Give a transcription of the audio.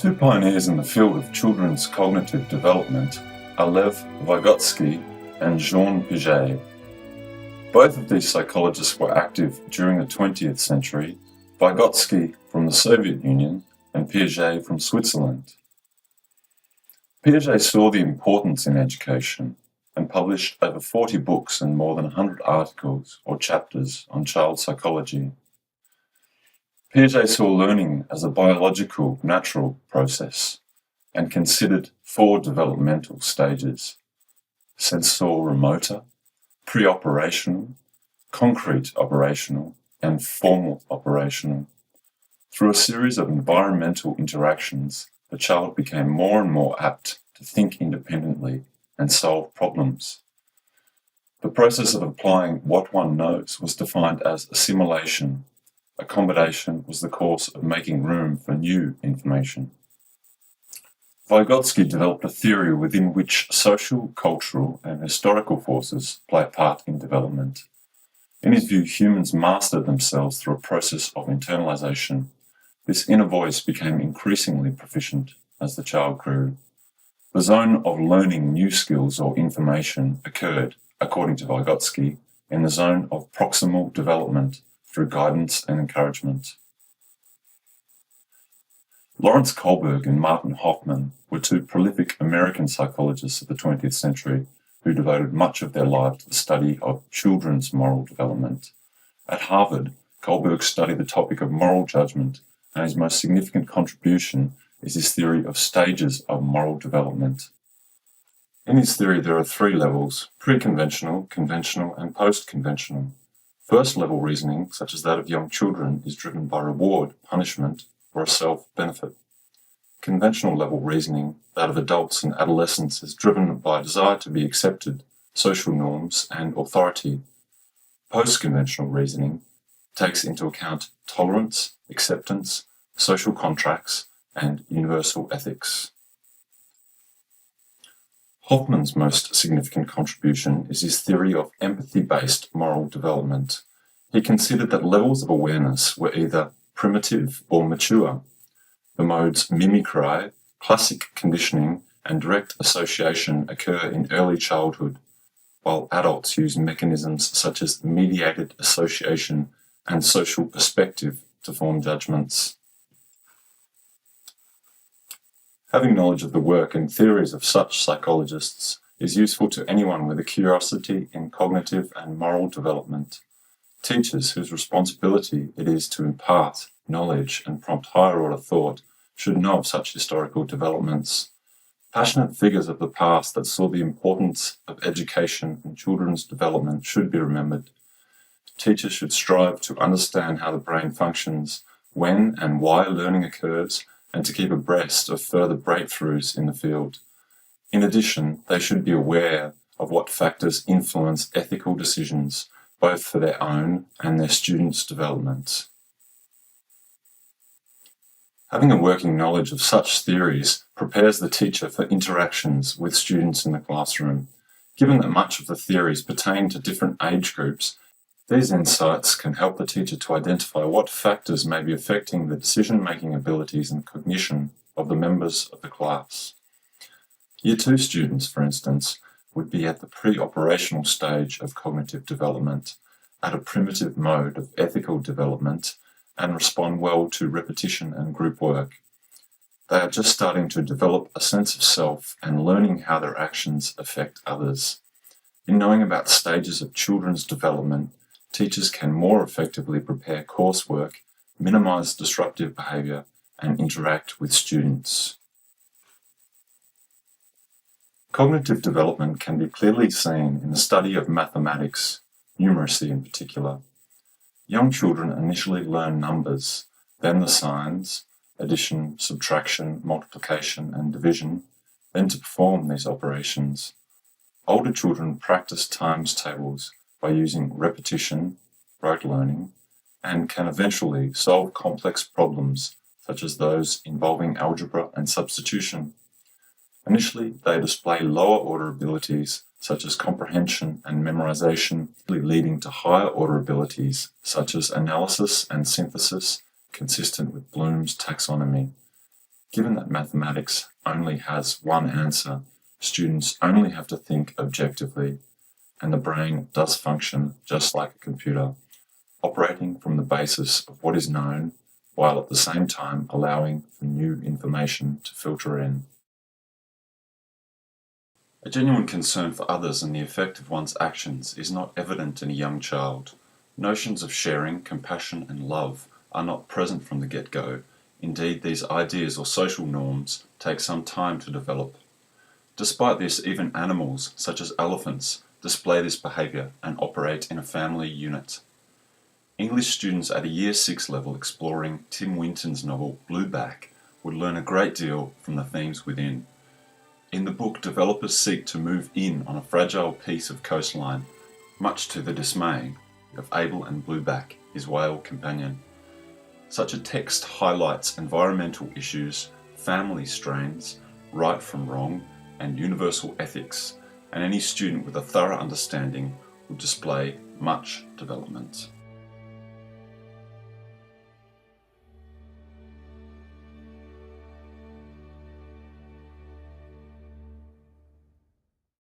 Two pioneers in the field of children's cognitive development are Lev Vygotsky and Jean Piaget. Both of these psychologists were active during the 20th century, Vygotsky from the Soviet Union and Piaget from Switzerland. Piaget saw the importance in education and published over 40 books and more than 100 articles or chapters on child psychology. Piaget saw learning as a biological, natural process and considered 4 developmental stages: sensor-motor, pre-operational, concrete operational, and formal operational. Through a series of environmental interactions, the child became more and more apt to think independently and solve problems. The process of applying what one knows was defined as assimilation. Accommodation was the course of making room for new information. Vygotsky developed a theory within which social, cultural, and historical forces play a part in development. In his view, humans master themselves through a process of internalization. This inner voice became increasingly proficient as the child grew. The zone of learning new skills or information occurred, according to Vygotsky, in the zone of proximal development through guidance and encouragement. Lawrence Kohlberg and Martin Hoffman were 2 prolific American psychologists of the 20th century who devoted much of their life to the study of children's moral development. At Harvard, Kohlberg studied the topic of moral judgment, and his most significant contribution is his theory of stages of moral development. In his theory, there are 3 levels: pre-conventional, conventional, and post-conventional. First-level reasoning, such as that of young children, is driven by reward, punishment, or a self-benefit. Conventional-level reasoning, that of adults and adolescents, is driven by a desire to be accepted, social norms, and authority. Post-conventional reasoning takes into account tolerance, acceptance, social contracts, and universal ethics. Hoffman's most significant contribution is his theory of empathy-based moral development. He considered that levels of awareness were either primitive or mature. The modes mimicry, classic conditioning, and direct association occur in early childhood, while adults use mechanisms such as mediated association and social perspective to form judgments. Having knowledge of the work and theories of such psychologists is useful to anyone with a curiosity in cognitive and moral development. Teachers whose responsibility it is to impart knowledge and prompt higher-order thought should know of such historical developments. Passionate figures of the past that saw the importance of education and children's development should be remembered. Teachers should strive to understand how the brain functions, when and why learning occurs, and to keep abreast of further breakthroughs in the field. In addition, they should be aware of what factors influence ethical decisions, both for their own and their students' development. Having a working knowledge of such theories prepares the teacher for interactions with students in the classroom. Given that much of the theories pertain to different age groups, these insights can help the teacher to identify what factors may be affecting the decision-making abilities and cognition of the members of the class. Year 2 students, for instance, would be at the pre-operational stage of cognitive development, at a primitive mode of ethical development, and respond well to repetition and group work. They are just starting to develop a sense of self and learning how their actions affect others. In knowing about stages of children's development, teachers can more effectively prepare coursework, minimize disruptive behavior, and interact with students. Cognitive development can be clearly seen in the study of mathematics, numeracy in particular. Young children initially learn numbers, then the signs, addition, subtraction, multiplication, and division, then to perform these operations. Older children practice times tables by using repetition, rote learning, and can eventually solve complex problems such as those involving algebra and substitution. Initially, they display lower order abilities such as comprehension and memorization, leading to higher order abilities such as analysis and synthesis, consistent with Bloom's taxonomy. Given that mathematics only has one answer, students only have to think objectively, and the brain does function just like a computer, operating from the basis of what is known, while at the same time allowing for new information to filter in. A genuine concern for others and the effect of one's actions is not evident in a young child. Notions of sharing, compassion, and love are not present from the get-go. Indeed, these ideas or social norms take some time to develop. Despite this, even animals, such as elephants, display this behaviour and operate in a family unit. English students at a Year 6 level exploring Tim Winton's novel Blueback would learn a great deal from the themes within. In the book, developers seek to move in on a fragile piece of coastline, much to the dismay of Abel and Blueback, his whale companion. Such a text highlights environmental issues, family strains, right from wrong, and universal ethics, and any student with a thorough understanding will display much development.